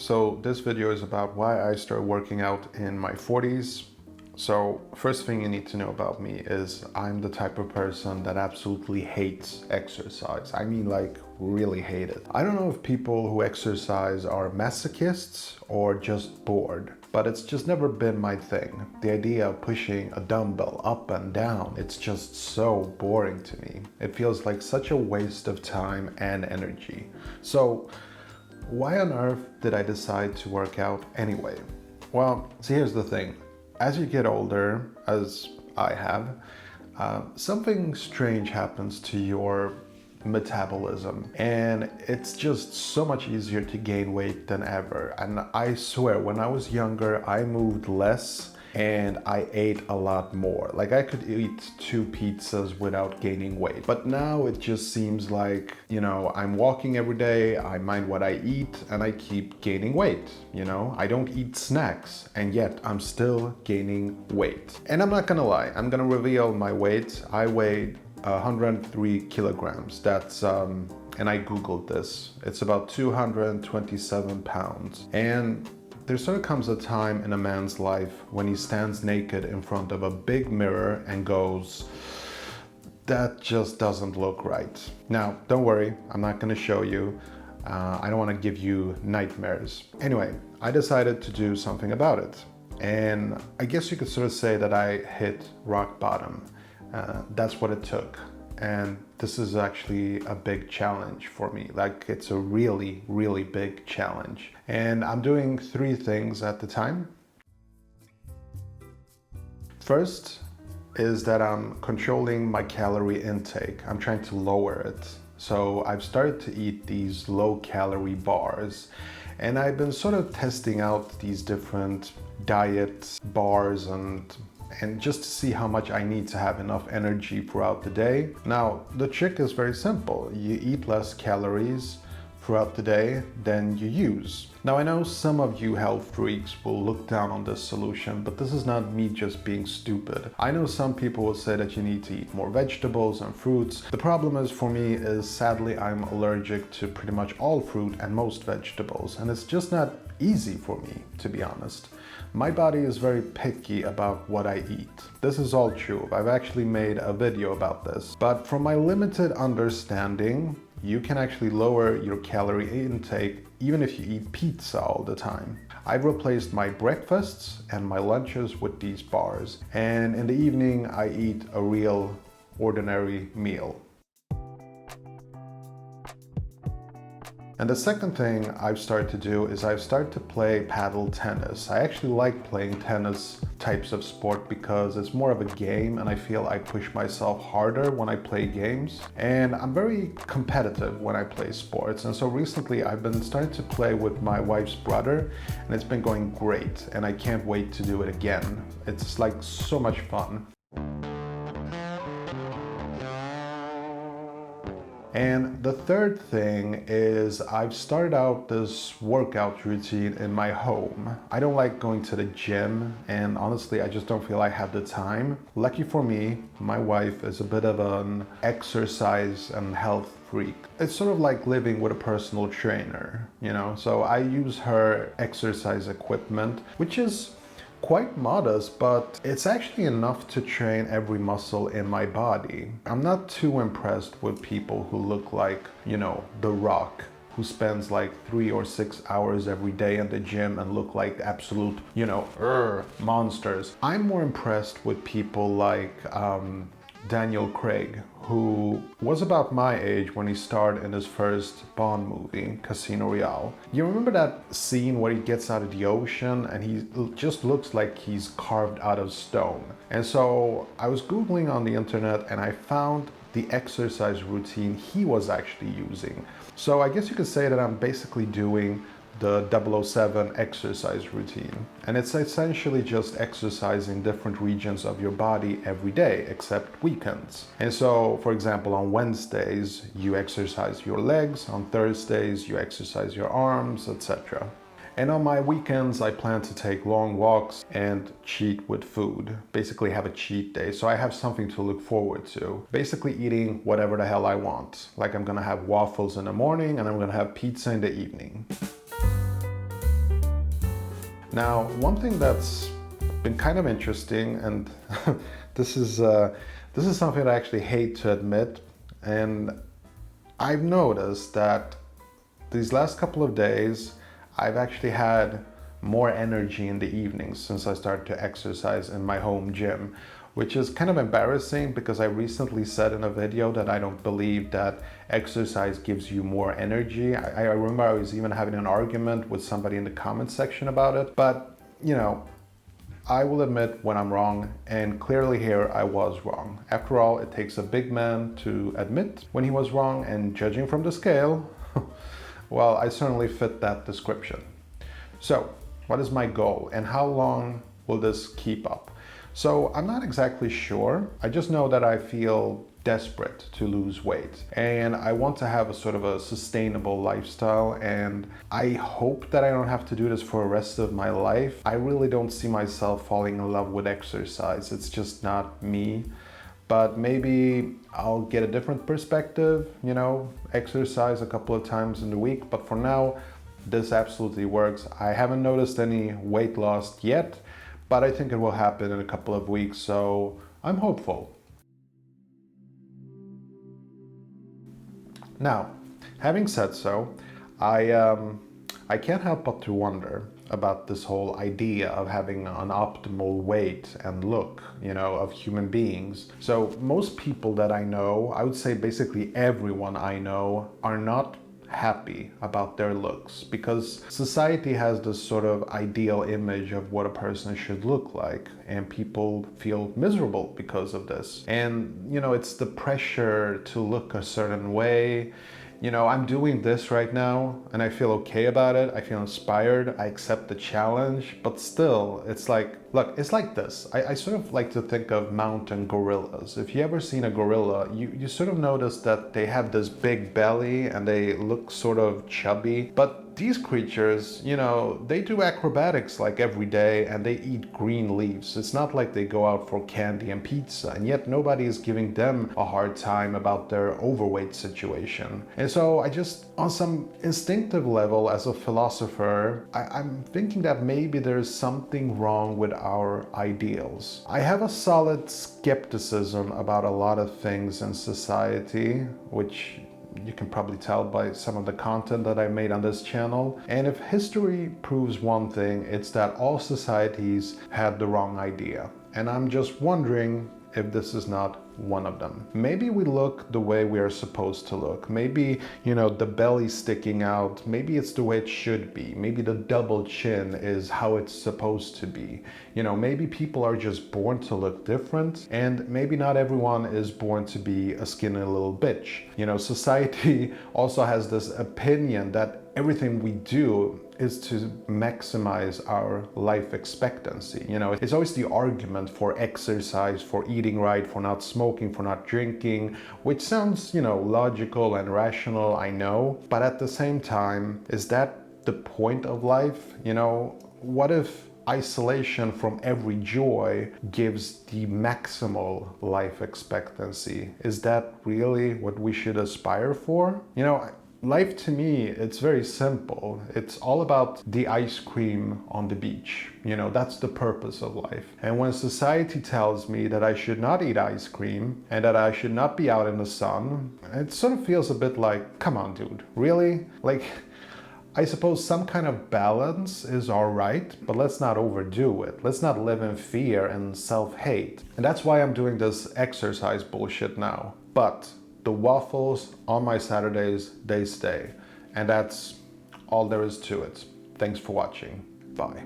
So this video is about why I started working out in my 40s. So first thing you need to know about me is I'm the type of person that absolutely hates exercise. I mean, like, really hate it. I don't know if people who exercise are masochists or just bored, but it's just never been my thing. The idea of pushing a dumbbell up and down, it's just so boring to me. It feels like such a waste of time and energy. So why on earth did I decide to work out anyway? Well, see, here's the thing. As you get older, as I have, something strange happens to your metabolism, and it's just so much easier to gain weight than ever. And I swear, when I was younger, I moved less and I ate a lot more. Like, I could eat 2 pizzas without gaining weight. But now it just seems like, I'm walking every day, I mind what I eat, and I keep gaining weight. I don't eat snacks, and yet I'm still gaining weight. And I'm not gonna lie, I'm gonna reveal my weight. I weighed 103 kilograms. That's and I googled this. It's about 227 pounds. And there sort of comes a time in a man's life when he stands naked in front of a big mirror and goes, that just doesn't look right. Now, don't worry, I'm not gonna show you. I don't wanna give you nightmares. Anyway, I decided to do something about it. And I guess you could sort of say that I hit rock bottom. That's what it took. And this is actually a big challenge for me. Like, it's a really, really big challenge. And I'm doing 3 things at the time. First is that I'm controlling my calorie intake. I'm trying to lower it. So I've started to eat these low-calorie bars. And I've been sort of testing out these different diet bars and just to see how much I need to have enough energy throughout the day. Now, the trick is very simple. You eat less calories throughout the day than you use. Now, I know some of you health freaks will look down on this solution, but this is not me just being stupid. I know some people will say that you need to eat more vegetables and fruits. The problem is, for me, is sadly I'm allergic to pretty much all fruit and most vegetables, and it's just not easy for me, to be honest. My body is very picky about what I eat. This is all true. I've actually made a video about this. But from my limited understanding, you can actually lower your calorie intake even if you eat pizza all the time. I've replaced my breakfasts and my lunches with these bars. And in the evening, I eat a real ordinary meal. And the second thing I've started to do is I've started to play paddle tennis. I actually like playing tennis types of sport because it's more of a game, and I feel I push myself harder when I play games. And I'm very competitive when I play sports. And so recently I've been starting to play with my wife's brother, and it's been going great. And I can't wait to do it again. It's like so much fun. And the third thing is I've started out this workout routine in my home. I don't like going to the gym, and honestly, I just don't feel I have the time. Lucky for me, my wife is a bit of an exercise and health freak. It's sort of like living with a personal trainer, So I use her exercise equipment, which is quite modest, but it's actually enough to train every muscle in my body. I'm not too impressed with people who look like, The Rock, who spends like 3 or 6 hours every day in the gym and look like absolute, monsters. I'm more impressed with people like Daniel Craig, who was about my age when he starred in his first Bond movie, Casino Royale. You remember that scene where he gets out of the ocean and he just looks like he's carved out of stone? And so I was Googling on the internet and I found the exercise routine he was actually using. So I guess you could say that I'm basically doing the 007 exercise routine. And it's essentially just exercising different regions of your body every day, except weekends. And so, for example, on Wednesdays, you exercise your legs, on Thursdays, you exercise your arms, etc. And on my weekends, I plan to take long walks and cheat with food. Basically have a cheat day, so I have something to look forward to. Basically eating whatever the hell I want. Like, I'm gonna have waffles in the morning and I'm gonna have pizza in the evening. Now, one thing that's been kind of interesting, and this is something I actually hate to admit, and I've noticed that these last couple of days, I've actually had more energy in the evenings since I started to exercise in my home gym, which is kind of embarrassing because I recently said in a video that I don't believe that exercise gives you more energy. I remember I was even having an argument with somebody in the comment section about it, but you know, I will admit when I'm wrong, and clearly here I was wrong. After all, it takes a big man to admit when he was wrong, and judging from the scale, well, I certainly fit that description. So, what is my goal and how long will this keep up? So, I'm not exactly sure. I just know that I feel desperate to lose weight and I want to have a sort of a sustainable lifestyle, and I hope that I don't have to do this for the rest of my life. I really don't see myself falling in love with exercise. It's just not me. But maybe I'll get a different perspective, you know, exercise a couple of times in the week. But for now, this absolutely works. I haven't noticed any weight loss yet, but I think it will happen in a couple of weeks, so I'm hopeful. Now, having said so, I can't help but to wonder about this whole idea of having an optimal weight and look, you know, of human beings. So most people that I know, I would say basically everyone I know, are not happy about their looks because society has this sort of ideal image of what a person should look like, and people feel miserable because of this. And you know, it's the pressure to look a certain way. You know, I'm doing this right now and I feel okay about it. I feel inspired. I accept the challenge, but still, it's like, look, it's like this. I sort of like to think of mountain gorillas. If you ever seen a gorilla, you sort of notice that they have this big belly and they look sort of chubby, but these creatures, you know, they do acrobatics like every day and they eat green leaves. It's not like they go out for candy and pizza, and yet nobody is giving them a hard time about their overweight situation. And so I just, on some instinctive level as a philosopher, I'm thinking that maybe there's something wrong with our ideals. I have a solid skepticism about a lot of things in society, which you can probably tell by some of the content that I made on this channel. And if history proves one thing, it's that all societies had the wrong idea. And I'm just wondering if this is not one of them. Maybe we look the way we are supposed to look. Maybe, you know, the belly sticking out, maybe it's the way it should be. Maybe the double chin is how it's supposed to be. You know, maybe people are just born to look different, and maybe not everyone is born to be a skinny little bitch. You know, society also has this opinion that everything we do is to maximize our life expectancy. You know, it's always the argument for exercise, for eating right, for not smoking, for not drinking, which sounds, you know, logical and rational, I know, but at the same time, is that the point of life? You know, what if isolation from every joy gives the maximal life expectancy? Is that really what we should aspire for? You know, life to me, it's very simple. It's all about the ice cream on the beach. You know, that's the purpose of life. And when society tells me that I should not eat ice cream and that I should not be out in the sun, it sort of feels a bit like, come on, dude, really? Like, I suppose some kind of balance is all right, but let's not overdo it. Let's not live in fear and self-hate. And that's why I'm doing this exercise bullshit now. But the waffles on my Saturdays, they stay. And that's all there is to it. Thanks for watching. Bye.